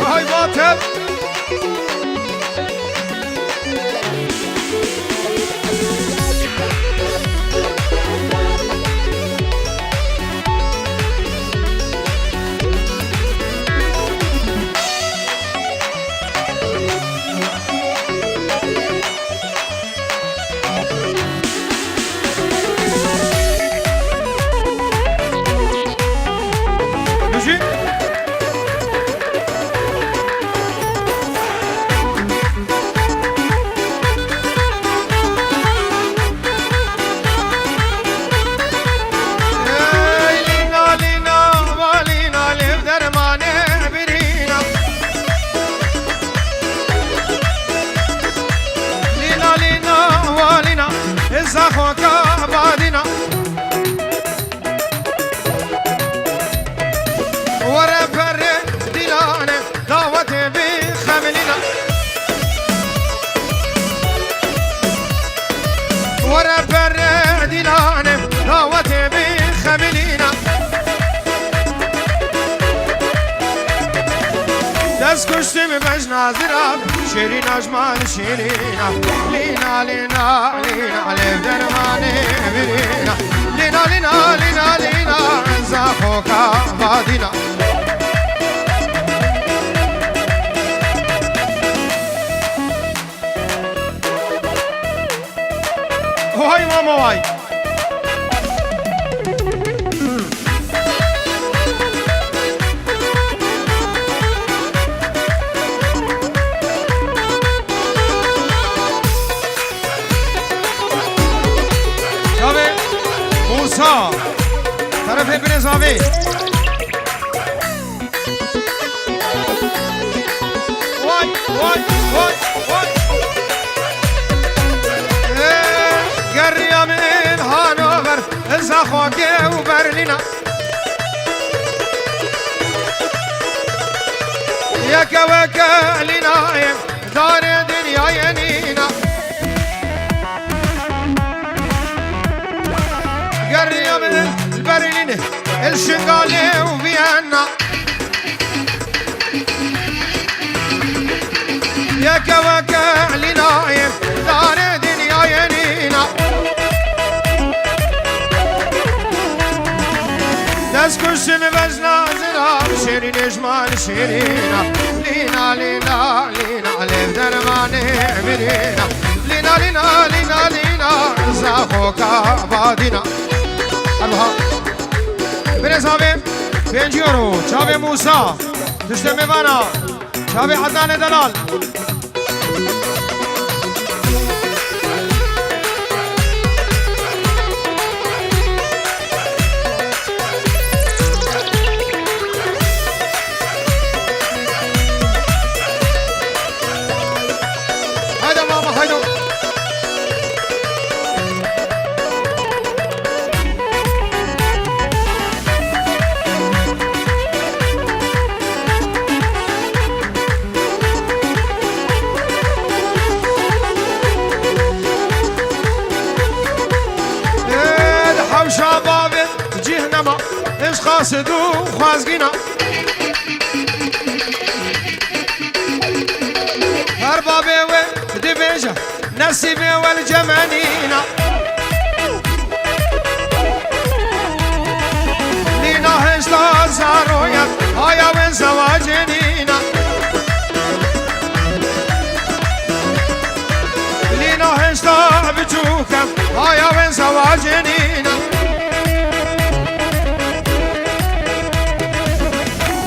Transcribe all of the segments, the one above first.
هاي باطل دست کشتیم بج نازرم شیرین اجمال شیرینا لینا لینا لینا لیف درمانه برینا لینا لینا لینا لینا زخو کا بادینا وای ماما وای موسا طرف ابن زاوی وای وای وای وای گریا من هانوور زخوکه و برلینا یک وکه لینایم دار دنیای نینا قرية من البرلين الشنغالي وفيينا يا كواكا لنايم دار دنيا ينينا دست كشم بجنا زراب شيرين اجمال شيرينا لينا لينا لينا ليف درماني مرينا لينا لينا لينا لينا زاخوكا بادينا الله برزابیم 5 یورو چاوی موسا دشت میوانا چاوی عدنان دلال هایدا ماما هایدا اش خاصد و خوازگینا هر بابه و دبیجا نصیبه و الجمانینا لینا هشتا زارویت آیا و زواجنینا لینا هشتا بچوکم آیا و زواجنینا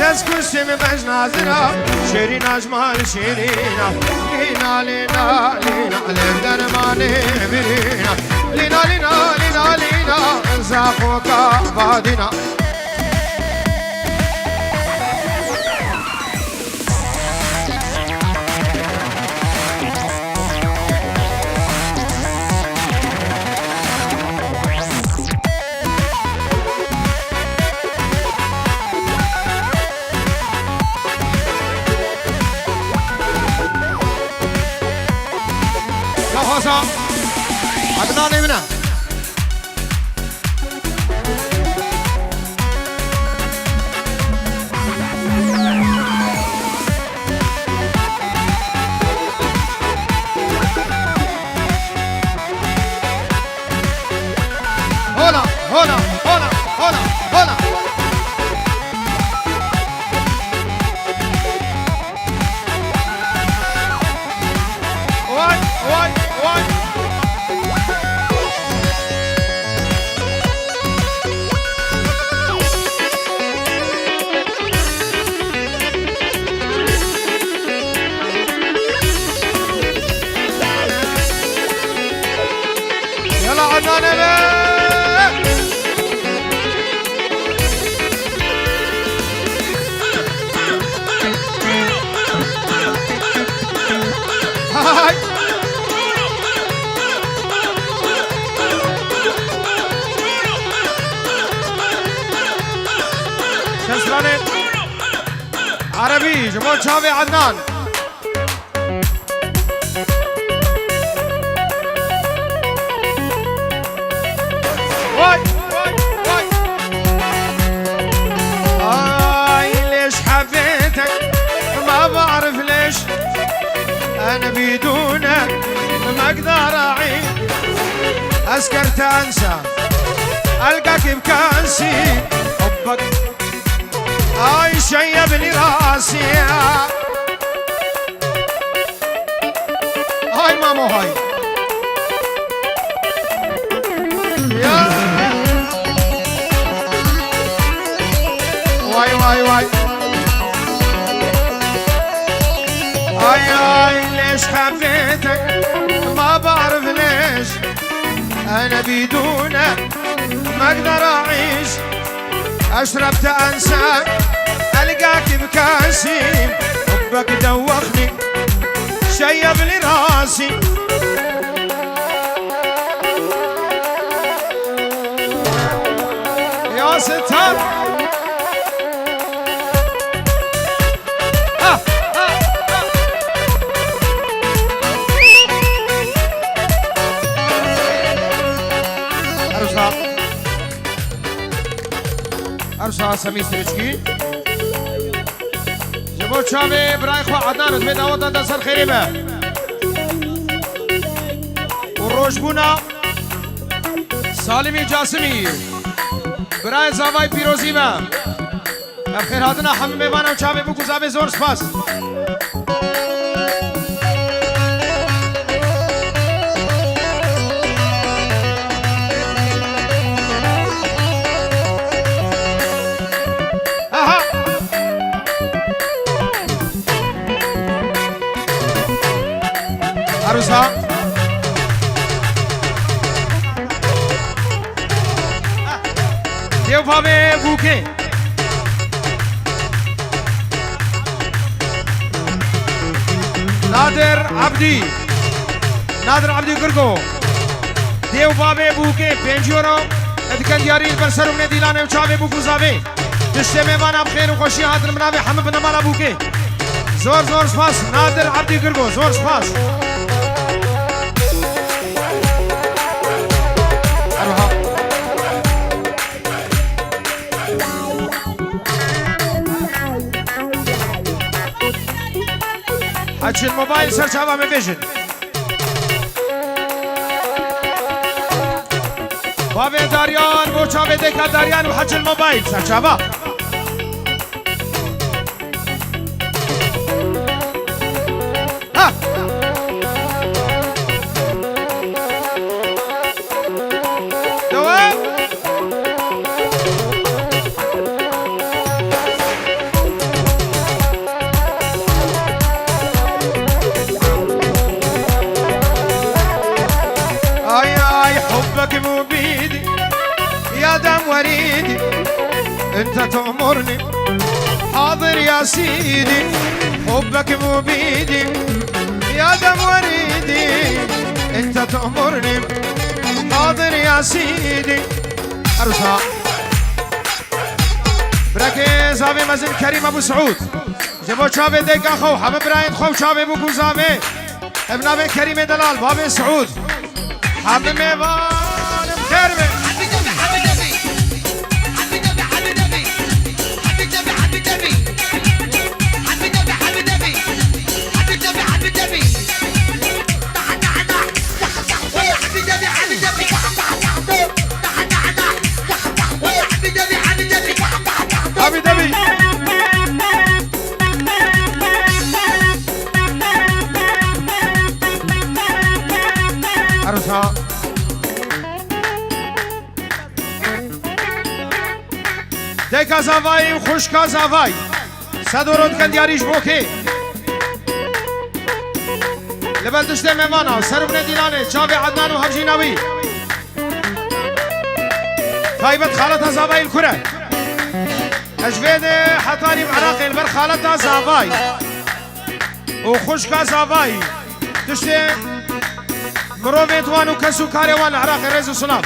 دست کشتیم بج نازرم شیرین اجمال شیرینا لینا لینا لینا لیف درمانه برینا لینا لینا لینا لینا زخوکا بادینا عدنان ابنه عربي جمهور شافي عدنان واي واي واي ليش حبيتك ما بعرف ليش انا بدونك ما اقدر اعيش اسكرت انسى القاك بكاسي حبك شيبني راسي هاي مامو هاي يا واي واي واي هاي ليش حبيتك ما بعرف ليش انا بدونك ما اقدر اعيش اشربت انساك القاك بكاسي حبك دوخني شيب لي راسي يا ستار أرسا سمي ستريشكي جبو شامي براي خو عدنان اتمي دعوتان دسر خيريبه والروش بونا سالمي جاسمي براي زاواي پیروزی با بخیر هاتنا همه میوانم چاوی بو گزابه زور سپاس عروسا دیو پاوه بوکه نادر عبدی گرگو دیو پاوه بوکه پنجورو ادکن یاری برسرم ندیلانه چاوه بوکو زاوه دشته میوانم خیر و خوشی هاتن مناوه همه بنمالا بوکه زور زور سپاس نادر عبدی گرگو زور سپاس حج الموبايل سر شباب بيجن بابي داريان بو شباب ديكا داريان وحج الموبايل سر شباب ها دوام حبك مو بيدي يا دم وريدي انت تأمرني حاضر يا سيدي حبك مو بيدي يا دم وريدي انت تأمرني حاضر يا سيدي أرسا بركز أبي مزن كريم أبو سعود جبو شابي ديك أخو حبب رايد خو شابي أبو كوزابي ابن أبي كريم دلال بابي سعود حبب ميوان مكرمه حبي دبي عروسها دیکا زاوای خوشکا زاوای صدورت کن دیاریش بوکی لبل دشته میوانا سرب ندیلانه چاوی عدنان و حبجیناوی خایبت خالتها زاوای الكره اجوید حطاری بعراقی البر خالتها زاوای و خوشکا زاوای دشته مروفیت وانو کسو کاری وان عراقی ریز و صناف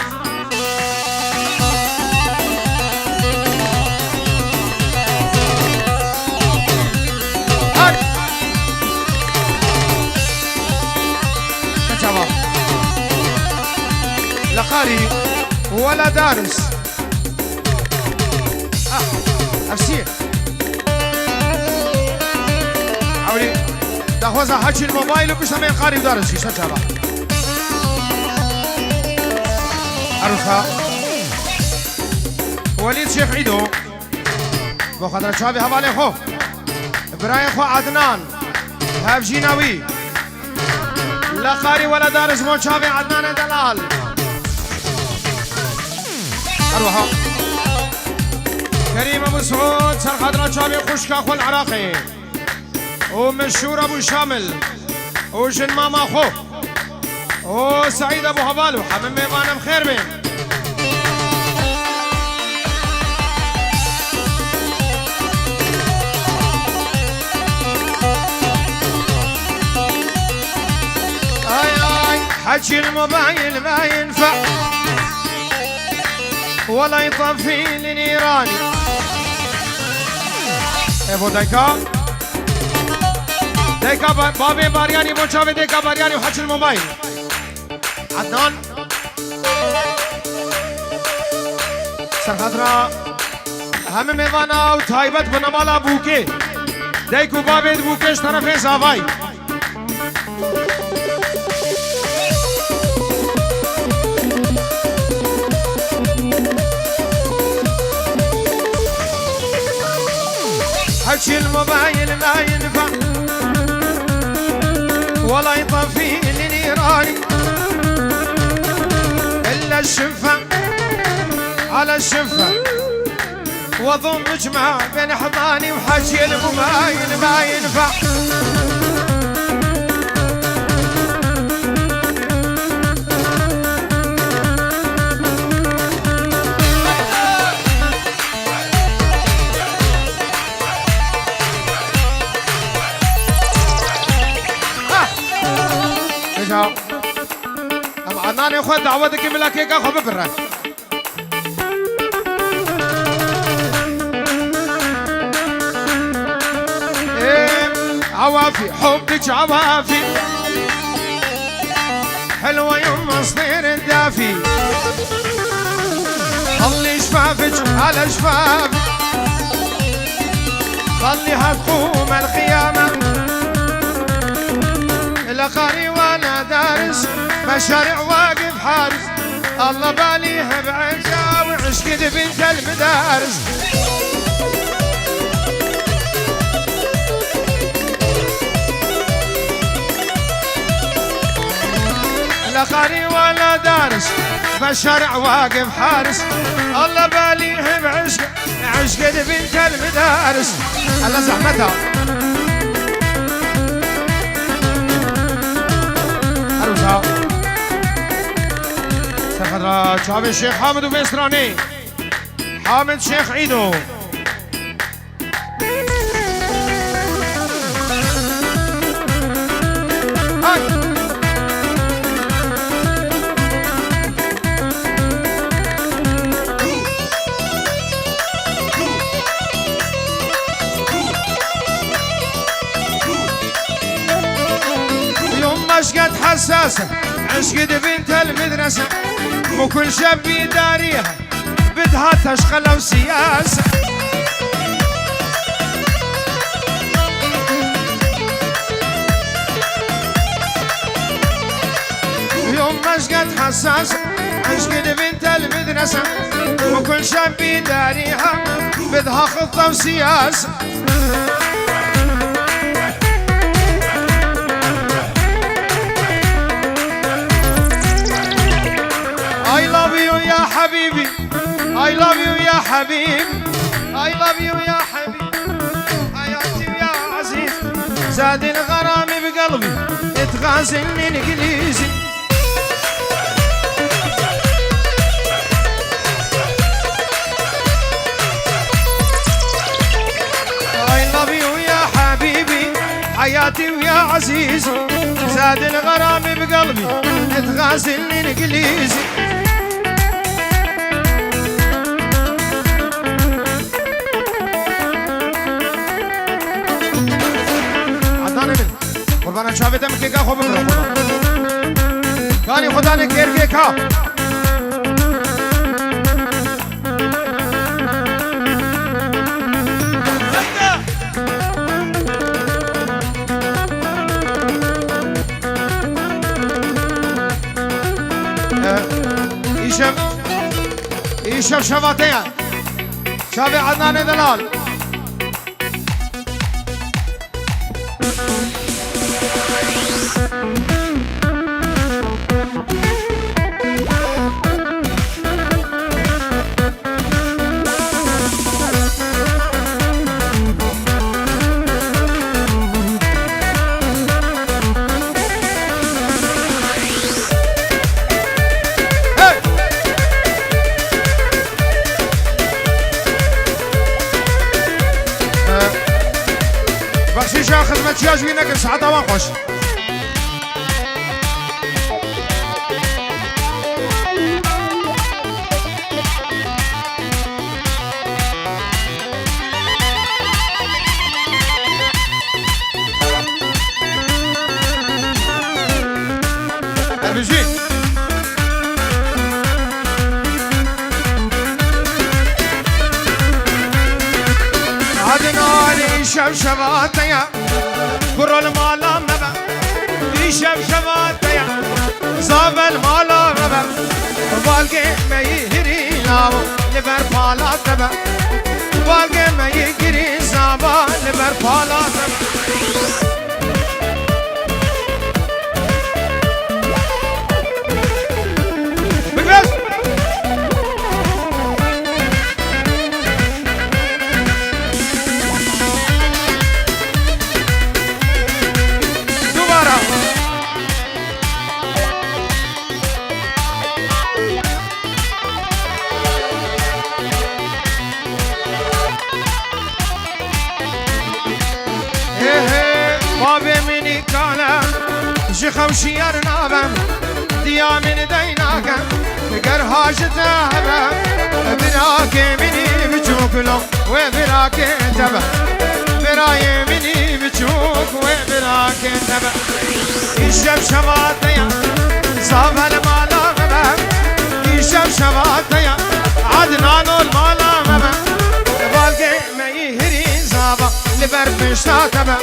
قاري ولا دارس أفسير عولي دخوزة حكي الموبايل وبشتمين قاري ودارس شي شجرة عروسها وليد شيخ عيدو بخاطر شابي هبالي خو إبراهيم خو عدنان هاب جيناوي لا قاري ولا دارس مو شابي عدنان دلال أروحا كريم أبو سعود سرخدرة شابي خشكا خو العراقي ومشهور أبو شامل وجن ماما خو وسعيد أبو هبالو حمم ميبانا بخير بين حكي الموبايل ما ينفع ولا يطفي لنيراني ابو ديكا بابي بارياني بوشافي ديكا بارياني وحكي الموبايل عدنان سرخطرة هم ميوانا وتايبت بنمالا بوكي ديكو بابي بوكيش طرفين زافاي حكي الموبايل ما ينفع ولا يطفي لنيراني إلا الشفة على الشفة وضم مجمع بين حضاني وحكي الموبايل ما ينفع أما أنا أخذ دعوتك من الكيكة خو ببرة عوافي حبك عوافي حلوة يما صدير الدافي خلي شفافك على شفافي خليها تقوم القيامة لا قاري ولا دارس مشاريع واقف حارس الله باليها بعجا وعشقد بنت المدارس لا قاري ولا دارس مشاريع واقف حارس الله باليها بعشق عشقد بنت المدارس الله زحمتها سرخدرة شعب الشيخ حامد وفيسراني حامد شيخ عيدو يوم مشقت حساسة عشقد بنت المدرسة مو كل شاب يداريها بدها تشغل وسياسة يوم مشقت حساسة عشقد بنت المدرسة مو كل شاب يداريها بدها خطة وسياسة I love you يا حبيبي I love you يا حبيبي I love you يا حبيبي حياتي يا عزيز زاد الغرام بقلبي اتغازلني الانجليزي I love you يا حبيبي حياتي ويا عزيز زاد الغرام بقلبي اتغازلني الانجليزي قربان شافته مكيكا خوب برو كاني خدا نے کیر کے کھا شبشباتيا شافي عدنان دلال خدمة شاش وينك ساعتها وانخش البجي عدناني شبشباتيا برو المالا مبا دي شبشباتيا زاب المالا مبا بالقي ما يهري لاو لبر بالا تبا بالقي ما يجري زابا لبر بالا تبا خوشيار نابم ديا من ديناك فقر هاجتها براك مني بجوكلو وبراك تبا براي مني بجوك وبراك تبا الشبشباتيا صاب المالا غبا الشبشباتيا عدنان المالا غبا بالقي ما يهري زابا لبرفشتا تبا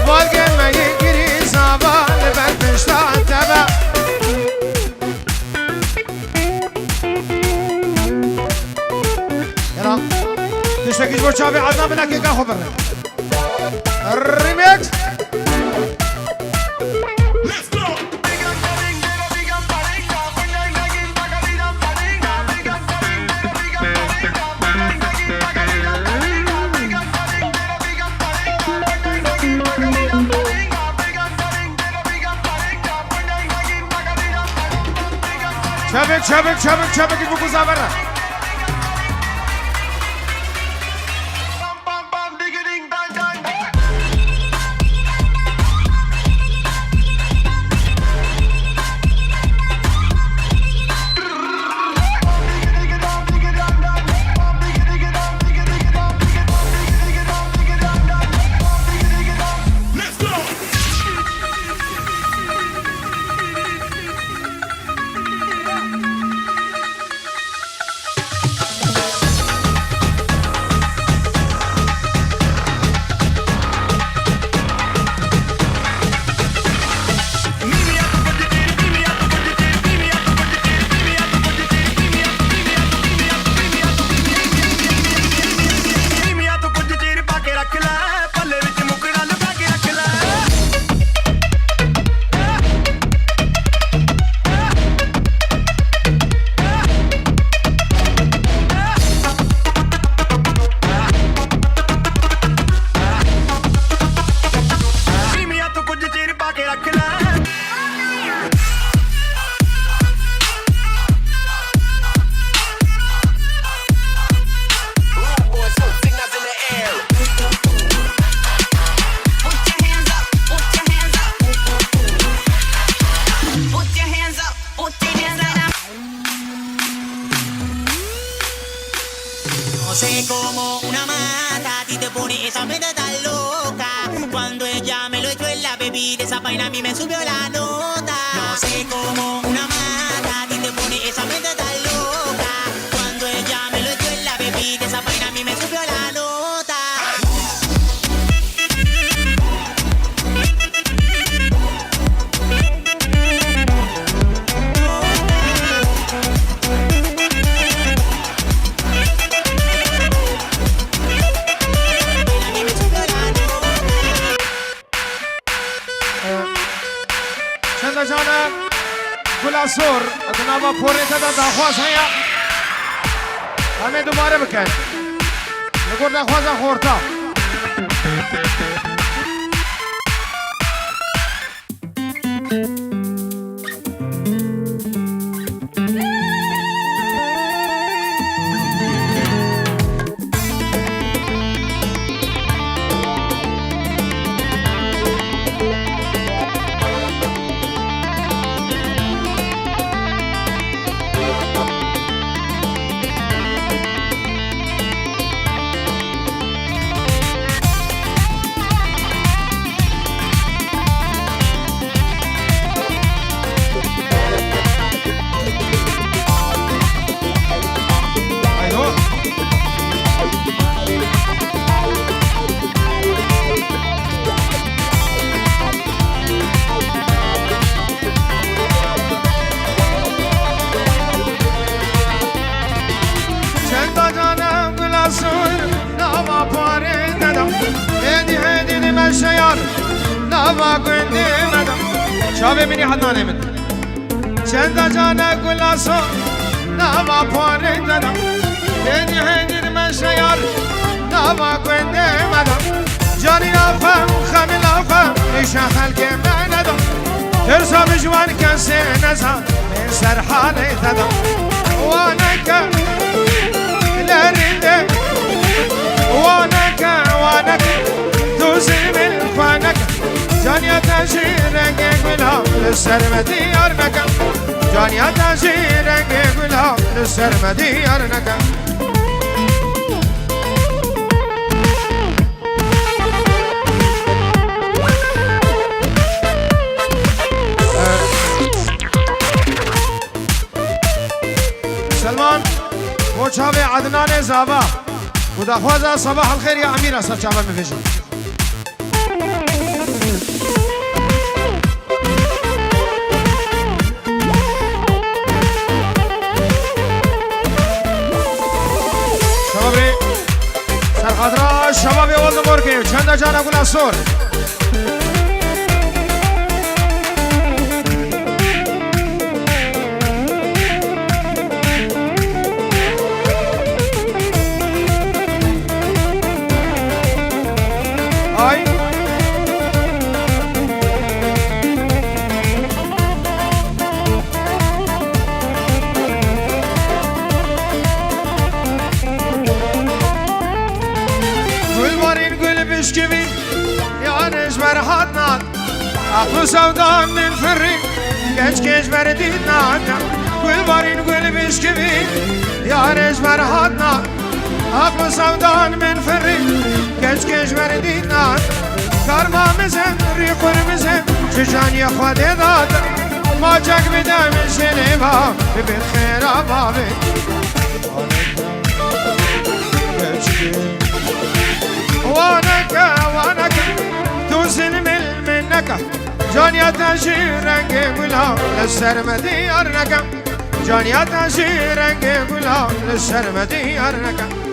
بالقي ما يهري زابا يلا تشتكي جو شافي عدنا منك يا خبر الريميكس شابك يفوقوا زابرة sé como una mata, a ti te pone esa mente tan loca. Cuando ella me lo echó en la bebida, esa vaina a mí me subió la nota. No sé como una mata, a ti te pone esa mente tan loca. Cuando ella me lo echó en la bebida, esa vaina a mí me subió la nota. سور اتناوا پورتا دا داخواز هيا همه دوباره بکن نگور داخوازا خورتا شیار نوا گنده مدام شابه منی حدانه من چند جانه گلاسو نوا پاره دادم هدی هدی من شیار نوا گنده مدام جانی آفم خمیل آفم ایشان خلق من ندام ترسا بجوان کسی نزم من سر حاله دادم وانکا لرنده وانکا زمین خوانک جانیا تاجی رنگ گلاب لسر مدیار نکم جانیا تاجی رنگ گلاب لسر مدیار نکم سلمان موچاوی عدنان زابا وداخوازا صباح الخير يا أميرة سرچاوه مفجم سرخاطرة شباب اول نموركي چند جانا گل اسور آی بشكبي يا نجمر حدنا أخو سودا من فري كش بردينا كل بارين قل بشكبي يا نجمر حدنا أخو سودا من فري كش بردينا كرما مزن ريقر مزن ججان يا خودي داد ما جاك بدم شنبا بالخير بابي وانك توزن منك جانيا تاجي رنگ گلاب لسر مديار نکم جانيا تاجي رنگ گلاب لسر مديار نکم